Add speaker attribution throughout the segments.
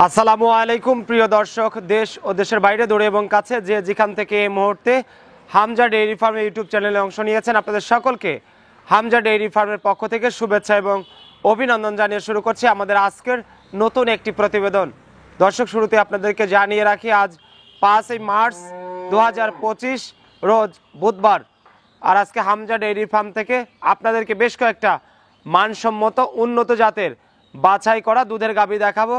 Speaker 1: আসসালামু আলাইকুম প্রিয় দর্শক, দেশ ও দেশের বাইরে দূরে এবং কাছে যে যেখান থেকে এই মুহূর্তে হামজা ডেইরি ফার্মের ইউটিউব চ্যানেলে অংশ নিয়েছেন, আপনাদের সকলকে হামজা ডেইরি ফার্মের পক্ষ থেকে শুভেচ্ছা এবং অভিনন্দন জানিয়ে শুরু করছি আমাদের আজকের নতুন একটি প্রতিবেদন। দর্শক, শুরুতে আপনাদেরকে জানিয়ে রাখি আজ 5 মার্চ 2025 রোজ বুধবার। আর আজকে হামজা ডেইরি ফার্ম থেকে আপনাদেরকে বেশ কয়েকটা মানসম্মত উন্নত জাতের বাছাই করা দুধের গাভী দেখাবো।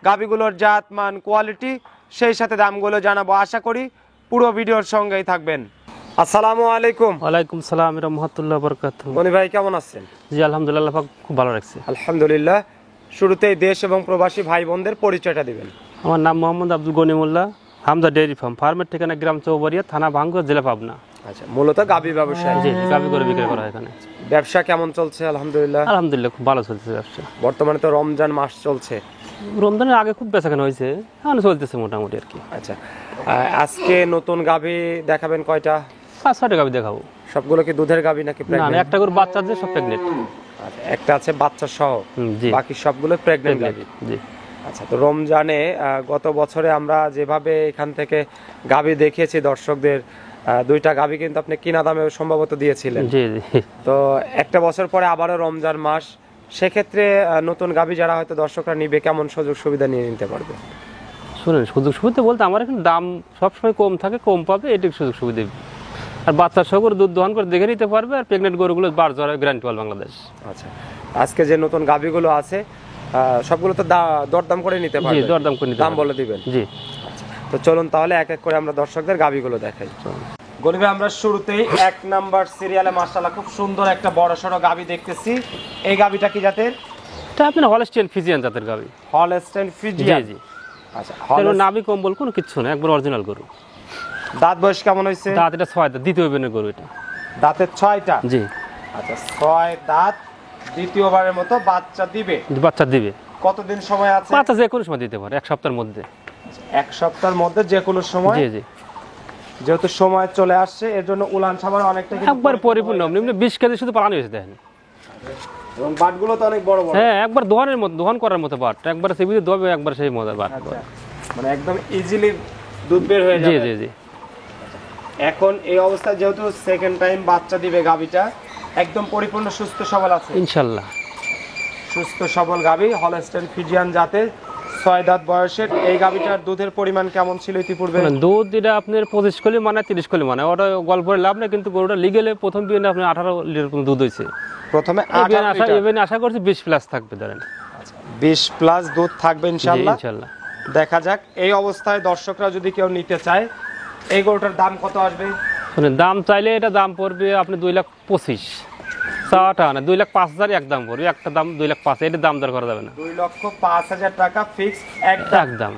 Speaker 1: গাভীগুলোর জাত, মান, কোয়ালিটি, সেই সাথে দামগুলো জানাবো। আশা করি পুরো ভিডিওর সঙ্গেই থাকবেন। আসসালামু আলাইকুম।
Speaker 2: ওয়ালাইকুম সালাম রহমতুল্লাহ বরকাতুহু।
Speaker 1: মনি ভাই কেমন আছেন?
Speaker 2: জি আলহামদুলিল্লাহ, খুব ভালো লাগছে।
Speaker 1: আলহামদুলিল্লাহ। শুরুতেই দেশ এবং প্রবাসী ভাই বোনদের পরিচয়টা দিবেন।
Speaker 2: আমার নাম মোহাম্মদ আব্দুল গনিমুল্লাহ, হামজা ডেইরি ফার্ম, ফার্মের ঠিকানা গ্রাম চৌবাড়িয়া, থানা ভাঙ্গুর, জেলা পাবনা।
Speaker 1: আচ্ছা, মূলত গাভী ব্যবসায়?
Speaker 2: জি, গাভী করে বিক্রি করা হয় এখানে।
Speaker 1: ব্যবসা কেমন চলছে? আলহামদুলিল্লাহ।
Speaker 2: আলহামদুলিল্লাহ, খুব ভালো চলছে ব্যবসা।
Speaker 1: বর্তমানে তো রমজান মাস চলছে।
Speaker 2: রমজানের আগে খুব বেচাকেনা হয়েছে, এখন চলতেছে মোটামুটি আর কি।
Speaker 1: আচ্ছা, আজকে নতুন গাভী দেখাবেন কয়টা?
Speaker 2: 5-6টা গাভী দেখাবো।
Speaker 1: সবগুলো কি দুধের গাভী নাকি
Speaker 2: না,
Speaker 1: প্রেগন্যান্ট?
Speaker 2: একটা করে বাচ্চা আছে, সব প্রেগনেন্ট।
Speaker 1: আচ্ছা, একটা আছে বাচ্চা সহ,
Speaker 2: জি,
Speaker 1: বাকি সবগুলো প্রেগন্যান্ট গাভী।
Speaker 2: জি।
Speaker 1: আচ্ছা, তো রমজানে গত বছরে আমরা যেভাবে এখান থেকে গাভী দেখিয়েছি দর্শকদের, দুইটা গাভী কিন্তু আপনি কিনা দামে সম্ভবত দিয়েছিলেন।
Speaker 2: জি জি।
Speaker 1: তো একটা বছর পরে আবারও রমজান মাস, সেক্ষেত্রে নতুন গাভী যারা হয়তো দর্শকরা নিবে, কেমন সুযোগ সুবিধা নিয়ে নিতে পারবে?
Speaker 2: শুনেন, সুযোগ সুবিধা বলতে আমার এখানে দাম সবসময় কম থাকে, কম পাবে, এটুকু সুযোগ সুবিধা। আর বাচ্চা সহ করে দুধ দহন করে দেখে নিতে পারবে, আর প্রেগনেন্ট গরুগুলো বার জ্বরে গ্যারান্টি পাল বাংলাদেশ।
Speaker 1: আচ্ছা, আজকে যে নতুন গাভীগুলো আছে সবগুলো তো দরদাম করে নিতে
Speaker 2: জি,
Speaker 1: পারবে?
Speaker 2: দরদাম করে নিতে
Speaker 1: দাম
Speaker 2: পারবে।
Speaker 1: বলে দিবেন?
Speaker 2: জি।
Speaker 1: আচ্ছা, তো চলুন তাহলে এক এক করে আমরা দর্শকদের গাভীগুলো দেখাই। গরিবে আমরা শুরুতেই 1 নাম্বার সিরিয়ালে মাশাআল্লাহ খুব সুন্দর একটা বড় সড়ো গাভী দেখতেছি। এই গাভীটা কি জাতের?
Speaker 2: এটা আপনার হলস্টিয়ান ফ্রিজিয়ান জাতের গাভী।
Speaker 1: হলস্টাইন
Speaker 2: জি
Speaker 1: ফ্রিজিয়ান।
Speaker 2: জি।
Speaker 1: আচ্ছা,
Speaker 2: নাভি কম্বল কোনো কিচ্ছু না, একবার অরিজিনাল গরু।
Speaker 1: দাঁত বয়স কেমন হয়েছে?
Speaker 2: দাঁত এটা 6 দাঁত, দ্বিতীয় বেনের গরু এটা।
Speaker 1: দাঁতের 6টা?
Speaker 2: জি।
Speaker 1: আচ্ছা, 6 দাঁত, দ্বিতীয়বারের মতো বাচ্চা দিবে।
Speaker 2: বাচ্চা দিবে।
Speaker 1: কতদিন সময় আছে?
Speaker 2: বাচ্চা যে কোনো সময় দিতে পারে, 1 সপ্তাহের মধ্যে।
Speaker 1: 1 সপ্তাহের মধ্যে যে কোনো সময়?
Speaker 2: জি জি।
Speaker 1: যেহেতু সময় চলে আসছে, এর জন্য উলান সামার অনেকটা
Speaker 2: একবার পরিপূর্ণ, এমনি 20 কেজি শুধু পালানো হয়েছে দেখেন।
Speaker 1: এবং বাটগুলো তো অনেক বড় বড়।
Speaker 2: হ্যাঁ, একবার দোহানের মতো, দোহান করার মতো বাট, একবার সিবিতে দবে, একবার সেই মজার বাট।
Speaker 1: আচ্ছা, মানে একদম ইজিলি দুধ বের হয়ে
Speaker 2: জি
Speaker 1: যাবে।
Speaker 2: জি জি।
Speaker 1: এখন এই অবস্থায় যেহেতু সেকেন্ড টাইম বাচ্চা দিবে গাভীটা, একদম পরিপূর্ণ সুস্থ সবল আছে
Speaker 2: ইনশাআল্লাহ।
Speaker 1: সুস্থ সবল গাভী, হলস্টাইন ফ্রিজিয়ান জাতের, 6 দাঁত বয়সের। এই গাভীটার দুধের পরিমাণ কেমন ছিল ইতিপূর্বে?
Speaker 2: দুধ এটা আপনার 25 কলি মানে 30 কলি মানে, ওটা গল্পের লাভ নেই, কিন্তু গরুটা লিগেলে প্রথম বিয়ে আপনার 18 লিটার পর্যন্ত দুধ হয়েছে।
Speaker 1: প্রথমে 18 লিটার।
Speaker 2: এবেন আশা করছি 20 প্লাস থাকবে ধরেন।
Speaker 1: আচ্ছা, 20 প্লাস দুধ থাকবে ইনশাআল্লাহ।
Speaker 2: ইনশাআল্লাহ।
Speaker 1: দেখা যাক। এই অবস্থায় দর্শকরা যদি কেউ নিতে চায়, এই গরুটার দাম কত আসবে?
Speaker 2: শুনেন, দাম চাইলে এটা দাম পড়বে আপনি 2,25,000, চাওয়াটা না 2,05,000 এক দাম পড়বে, একটা দাম 2,05,000, এটা দাম দর করা যাবে না।
Speaker 1: 2,05,000 টাকা ফিক্স একদম।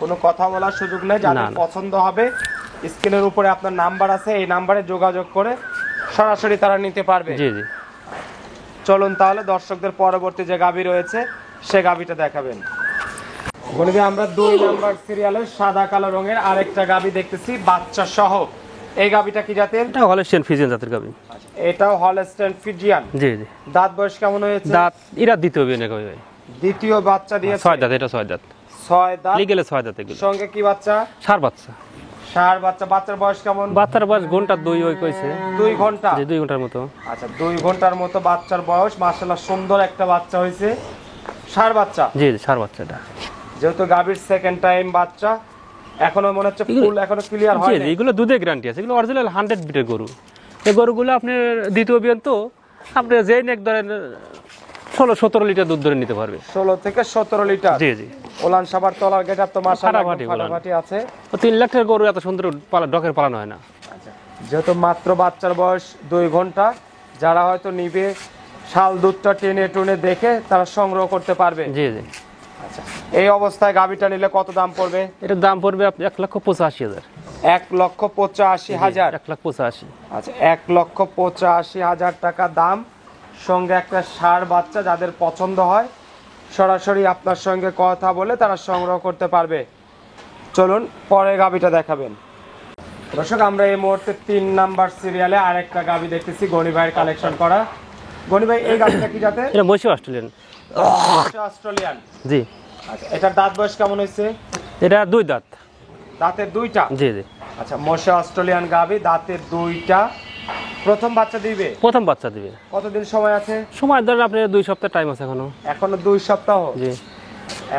Speaker 1: কোনো কথা বলার সুযোগ নেই। যাদের পছন্দ হবে, স্ক্রিনের উপরে আপনার নাম্বার আছে, এই নাম্বারে যোগাযোগ করে সরাসরি তারা নিতে পারবে।
Speaker 2: জি জি।
Speaker 1: চলুন তাহলে দর্শকদের পরবর্তী যে গাভী রয়েছে সে গাভীটা দেখাবেন। গনিবে আমরা 2 নাম্বার সিরিয়ালের সাদা কালো রঙের আরেকটা গাভী দেখতেছি বাচ্চা সহ। এই গাভীটা কি জাতের?
Speaker 2: এটা হলস্টিয়ান ফ্রিজিয়ান জাতের গাভী।
Speaker 1: এটাও হলস্টাইন ফ্রিজিয়ান।
Speaker 2: জি জি।
Speaker 1: দাঁত বয়স কেমন হয়েছে?
Speaker 2: দাঁত এরা দ্বিতীয় বিয়ে গাভী ভাই।
Speaker 1: দ্বিতীয় বাচ্চা দিয়েছে।
Speaker 2: 6 দাঁত, এটা 6 দাঁত।
Speaker 1: 6 দাঁত
Speaker 2: লিগেলে 6 দাঁত এগুলো।
Speaker 1: সঙ্গে কি বাচ্চা?
Speaker 2: ষাঁড় বাচ্চা।
Speaker 1: ষাঁড় বাচ্চা। বাচ্চার বয়স কেমন?
Speaker 2: বাচ্চার বয়স ঘন্টা 2 ওই কইছে।
Speaker 1: 2 ঘন্টা?
Speaker 2: জি, 2 ঘন্টার মতো।
Speaker 1: আচ্ছা, 2 ঘন্টার মতো বাচ্চার বয়স। মাশাআল্লাহ সুন্দর একটা বাচ্চা হয়েছে। ষাঁড় বাচ্চা?
Speaker 2: জি জি, ষাঁড় বাচ্চাটা।
Speaker 1: যেহেতু গাভীর সেকেন্ড টাইম বাচ্চা, এখনো মনে হচ্ছে ফুল এখনো ক্লিয়ার
Speaker 2: জি
Speaker 1: হয়নি।
Speaker 2: জি, এগুলো দুধে গ্যারান্টি আছে, এগুলো অরিজিনাল 100 বিটের গরু। এই গরুগুলো আপনি দ্বিতীয় বিয়ান তো আপনি যেই নেক ধরেন 16-17 লিটার দুধ ধরে নিতে পারবে।
Speaker 1: 16 থেকে 17 লিটার?
Speaker 2: জি জি।
Speaker 1: ওলান সাবার তলার গেটআপ তো মাশাআল্লাহ
Speaker 2: ফাটাফাটি
Speaker 1: ফাটাফাটি আছে।
Speaker 2: তো 3 লাখ টাকার গরু এত সুন্দর ডকের পালানো হয় না।
Speaker 1: আচ্ছা, যেহেতু মাত্র বাচ্চার বয়স 2 ঘন্টা, যারা হয়তো নিবে শাল দুধটা টেনে টুনে দেখে তারা সংগ্রহ করতে পারবে।
Speaker 2: জি জি।
Speaker 1: আচ্ছা, এই অবস্থায় গাভীটা নিলে কত দাম পড়বে?
Speaker 2: এটার দাম পড়বে আপনি 1,85,000।
Speaker 1: 1,85,000?
Speaker 2: 1,85,000।
Speaker 1: আচ্ছা, 1,85,000 টাকা দাম, সঙ্গে একটা ষাঁড় বাচ্চা। যাদের পছন্দ হয় সরাসরি আপনার সঙ্গে কথা বলে তারা সংগ্রহ করতে পারবে। চলুন পরে গাভীটা দেখাবেন। দর্শক, আমরা এই মুহূর্তে 3 নাম্বার সিরিয়ালে আরেকটা গাভী দেখতেছি গনি ভাইয়ের কালেকশন করা। গনি ভাই, এই গাভীটা কি জাতের?
Speaker 2: এটা মহিষী অস্ট্রেলিয়ান।
Speaker 1: অস্ট্রেলিয়ান?
Speaker 2: জি।
Speaker 1: আচ্ছা, এটার দাঁত বয়স কেমন হয়েছে?
Speaker 2: এটা 2 দাঁত।
Speaker 1: দাঁতের 2টা?
Speaker 2: জি জি।
Speaker 1: আচ্ছা, মোষে অস্ট্রেলিয়ান গাভী, দাঁতের 2টা, প্রথম বাচ্চা দিবে?
Speaker 2: প্রথম বাচ্চা দিবে।
Speaker 1: কতদিন সময় আছে?
Speaker 2: সময় ধরেন আপনার 2 সপ্তাহ টাইম আছে এখনো।
Speaker 1: এখনো 2 সপ্তাহ?
Speaker 2: জি।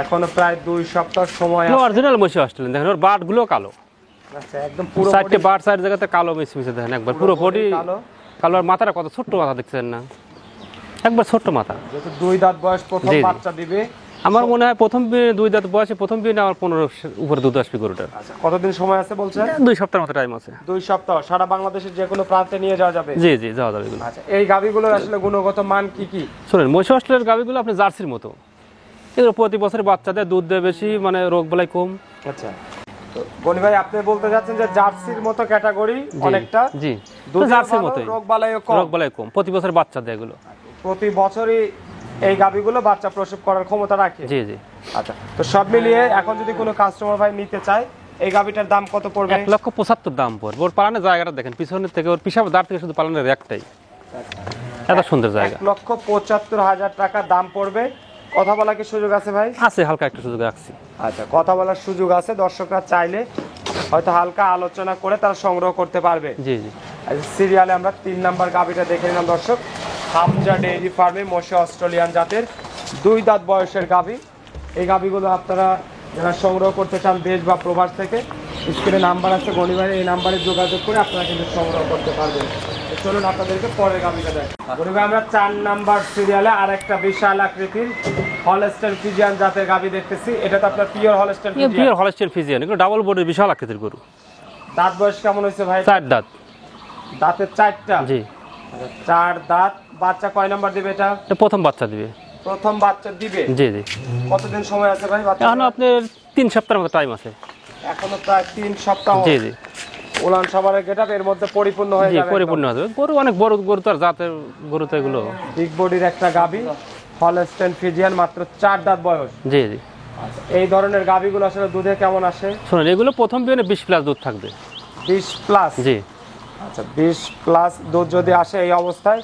Speaker 1: এখনো প্রায় 2 সপ্তাহ সময় আছে।
Speaker 2: অরিজিনাল মহিষী অস্ট্রেলিয়ান, দেখেন ওর বাটগুলো কালো।
Speaker 1: আচ্ছা, একদম পুরো
Speaker 2: চারটে বাট চার জায়গাতে কালো মিশমিশে, দেখেন একবার পুরো বডি
Speaker 1: কালো।
Speaker 2: কালো। আর মাথাটা কত ছোট্ট মাথা দেখছেন না, একবার ছোট্ট মাথা।
Speaker 1: যেহেতু 2 দাঁত বয়স, প্রথম
Speaker 2: জি, জি।
Speaker 1: বাচ্চা দিবে।
Speaker 2: আমার মনে হয় প্রথম 2 দাঁত বয়সে প্রথম বিয়ে আমার 15 উপরে দুধ আসবে গরুটার।
Speaker 1: আচ্ছা, কতদিন সময় আছে বলছেন?
Speaker 2: 2 সপ্তাহের মতো টাইম আছে।
Speaker 1: 2 সপ্তাহ। সারা বাংলাদেশের যে কোনো প্রান্তে নিয়ে যাওয়া যাবে?
Speaker 2: জি জি, যাওয়া যাবে এগুলো।
Speaker 1: আচ্ছা, এই গাভীগুলোর আসলে গুণগত মান কি কি?
Speaker 2: শোনেন, মহিষী অস্ট্রেলিয়ার গাভিগুলো আপনি জার্সির মতো, এগুলো প্রতি বছর বাচ্চা দেয়, দুধ দেয় বেশি, মানে রোগ বালাই কম।
Speaker 1: আচ্ছা, তো গনি ভাই আপনি বলতে যাচ্ছেন যে জার্সির মতো ক্যাটাগরি অনেকটা?
Speaker 2: জি,
Speaker 1: দুধ
Speaker 2: জার্সির মতোই,
Speaker 1: রোগ বালাইও কম?
Speaker 2: রোগ বালাই কম, প্রতি বছর বাচ্চা দেয় এগুলো।
Speaker 1: প্রতি বছরই এই গাভীগুলো বাচ্চা প্রসব করার ক্ষমতা রাখে?
Speaker 2: জি জি।
Speaker 1: আচ্ছা, তো সব মিলিয়ে এখন যদি কোনো কাস্টমার ভাই নিতে চায়, এই গাভীটার দাম কত পড়বে?
Speaker 2: 1,75,000 দাম পড়বে। ওর পালানের জায়গাটা দেখেন, পিছনের থেকে ওর পিসাব দাঁড় থেকে শুধু পালানের একটাই, এত সুন্দর জায়গা।
Speaker 1: 1,75,000 টাকা দাম পড়বে। কথা বলার কি সুযোগ আছে ভাই?
Speaker 2: আছে, হালকা একটু সুযোগ রাখছি।
Speaker 1: আচ্ছা, কথা বলার সুযোগ আছে, দর্শকরা চাইলে হয়তো হালকা আলোচনা করে তারা সংগ্রহ করতে পারবে।
Speaker 2: জি জি।
Speaker 1: সিরিয়ালে আমরা 3 নাম্বার গাভীটা দেখে নিলাম দর্শক। হামজা ডেইরি ফার্মে মোষে অস্ট্রেলিয়ান জাতের 2 দাঁত বয়সের গাভী। এই গাভীগুলো আপনারা যারা সংগ্রহ করতে চান দেশ বা প্রবাস থেকে, স্ক্রিনে নাম্বার আছে গনি ভাই, এই নাম্বারে যোগাযোগ করে আপনারা কিন্তু সংগ্রহ করতে পারবেন। তো চলুন আপনাদেরকে পরের গাভীটা দেখ। গনি ভাই, আমরা 4 নাম্বার সিরিয়ালে আর একটা বিশাল আকৃতির হলস্টাইন ফ্রিজিয়ান জাতের গাভী দেখতেছি। এটা তো আপনার pure Holstein Friesian?
Speaker 2: Pure Holstein Friesian, এগুলো ডাবল বডির বিশাল আকৃতির গরু।
Speaker 1: দাঁত বয়স কেমন হয়েছে ভাই?
Speaker 2: 4 দাঁত।
Speaker 1: দাঁতের 4টা?
Speaker 2: জি।
Speaker 1: 4 দাঁত। বাচ্চা কয় নাম্বার দিবে এটা?
Speaker 2: এটা প্রথম বাচ্চা দিবে।
Speaker 1: প্রথম বাচ্চা দিবে?
Speaker 2: জি জি।
Speaker 1: কতদিন সময় আছে ভাই বাচ্চা?
Speaker 2: এখন আপনার 3 সপ্তাহের মতো টাইম আছে।
Speaker 1: এখনো প্রায় 3 সপ্তাহ।
Speaker 2: জি জি।
Speaker 1: উলান সাবারের গেটআপ এর মধ্যে পরিপূর্ণ হয়ে
Speaker 2: জি,
Speaker 1: যাবে?
Speaker 2: পরিপূর্ণ হবে। গরু অনেক বড় গরু, তো আর জাতের গরু তো এগুলো।
Speaker 1: বিগ বডির একটা গাভী, হলস্টাইন ফ্রিজিয়ান, মাত্র 4 দাঁত বয়স।
Speaker 2: জি জি।
Speaker 1: আচ্ছা, এই ধরনের গাভীগুলো আসলে দুধে কেমন আসে?
Speaker 2: শুনুন, এগুলো প্রথম বিয়ে 20 প্লাস দুধ থাকবে।
Speaker 1: 20 প্লাস?
Speaker 2: জি।
Speaker 1: আচ্ছা, 20 প্লাস দুধ যদি আসে এই অবস্থায়,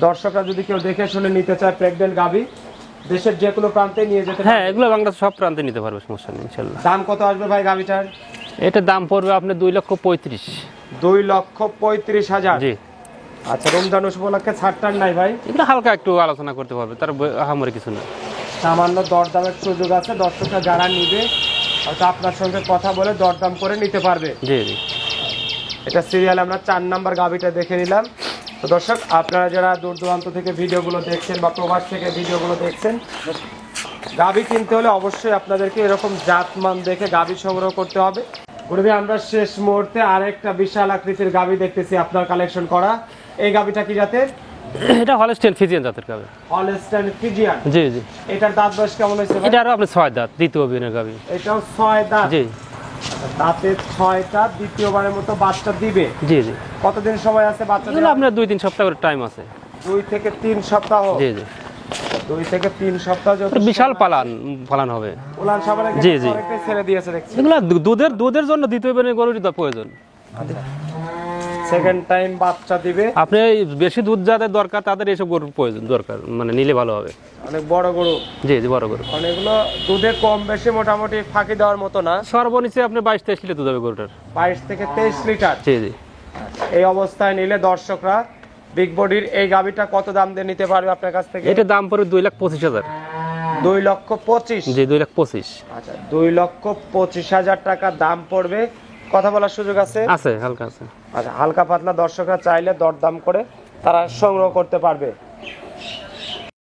Speaker 1: দর্শকরা যদি কেউ দেখে শুনে নিতে চায় প্রেগন্যান্ট গাভী, দেশের যে কোনো প্রান্তে নিয়ে যেতে
Speaker 2: হ্যাঁ,
Speaker 1: পারবে?
Speaker 2: এগুলো বাংলাদেশ সব প্রান্তে নিতে পারবে, সমস্যা নেই ইনশাল্লাহ।
Speaker 1: দাম কত আসবে ভাই গাভীটার?
Speaker 2: এটার দাম পড়বে আপনার 2,35,000।
Speaker 1: 2,35,000?
Speaker 2: জি।
Speaker 1: আচ্ছা, রমজান উপলক্ষে ছাড়টার নাই ভাই?
Speaker 2: এগুলো হালকা একটু আলোচনা করতে পারবে, তার আহামরি কিছু না।
Speaker 1: সামান্য দরদামের সুযোগ আছে, দর্শকরা যারা নিবে হয়তো আপনার সঙ্গে কথা বলে দরদাম করে নিতে পারবে।
Speaker 2: জি জি।
Speaker 1: এটা সিরিয়ালে আমরা 4 নাম্বার গাভীটা দেখে নিলাম। তো দর্শক, আপনারা যারা দূর দূরান্ত থেকে ভিডিওগুলো দেখছেন বা প্রবাস থেকে ভিডিওগুলো দেখছেন, গাভী কিনতে হলে অবশ্যই আপনাদেরকে এরকম জাতমান দেখে গাভী সংগ্রহ করতে হবে। গুরুভাই, আমরা শেষ মুহূর্তে আরেকটা বিশাল আকৃতির গাভী দেখতেছি আপনার কালেকশন করা। এই গাভীটা কি জাতের?
Speaker 2: এটা হলস্টাইন ফ্রিজিয়ান জাতের গাভী।
Speaker 1: Holstein Friesian?
Speaker 2: জি জি।
Speaker 1: এটার দাঁত বয়স কেমন হয়েছে ভাই?
Speaker 2: এটা আরো আপনার 6 দাঁত, দ্বিতীয় বিয়ের গাভী।
Speaker 1: এটাও 6 দাঁত?
Speaker 2: জি।
Speaker 1: দাঁতের 6টা, দ্বিতীয়বারের মতো বাচ্চা দিবে?
Speaker 2: জি জি।
Speaker 1: কতদিন সময় আছে বাচ্চা
Speaker 2: এগুলো
Speaker 1: দেওয়ার?
Speaker 2: আপনার 2-3 সপ্তাহ করে টাইম আছে।
Speaker 1: 2 থেকে 3 সপ্তাহ?
Speaker 2: জি জি।
Speaker 1: 2 থেকে 3 সপ্তাহ
Speaker 2: এটা বিশাল পালান হবে।
Speaker 1: উলান সাবারে
Speaker 2: জি, জি।
Speaker 1: অনেকটাই ছেড়ে দিয়েছে দেখছি।
Speaker 2: এগুলো দুধের জন্য দ্বিতীয় বিয়ের গরুরই তো প্রয়োজন।
Speaker 1: সেকেন্ড টাইম বাচ্চা দিবে?
Speaker 2: আপনি বেশি দুধ যাদের দরকার তাদের এইসব গরুর প্রয়োজন দরকার, মানে নিলে ভালো হবে।
Speaker 1: অনেক বড় গরু?
Speaker 2: জি জি, বড় গরু।
Speaker 1: মানে এগুলো দুধে কম বেশি মোটামুটি ফাঁকি দেওয়ার মতো না?
Speaker 2: সর্বনিচে আপনি 22-23 লিটার দুধ হবে গরুটার।
Speaker 1: 22 থেকে 23 লিটার?
Speaker 2: জি জি।
Speaker 1: এই অবস্থায় নিলে দর্শকরা বিগ বডির এই গাভীটা কত দাম দিয়ে নিতে পারবে আপনার কাছ থেকে?
Speaker 2: এটা দাম পড়বে 2,25,000।
Speaker 1: 2,25,000?
Speaker 2: জি, 2,25,000।
Speaker 1: আচ্ছা, 2,25,000 টাকা দাম পড়বে। কথা বলার সুযোগ আছে?
Speaker 2: আছে, হালকা আছে।
Speaker 1: আচ্ছা, হালকা পাতলা দর্শকরা চাইলে দরদাম করে তারা সংগ্রহ করতে পারবে।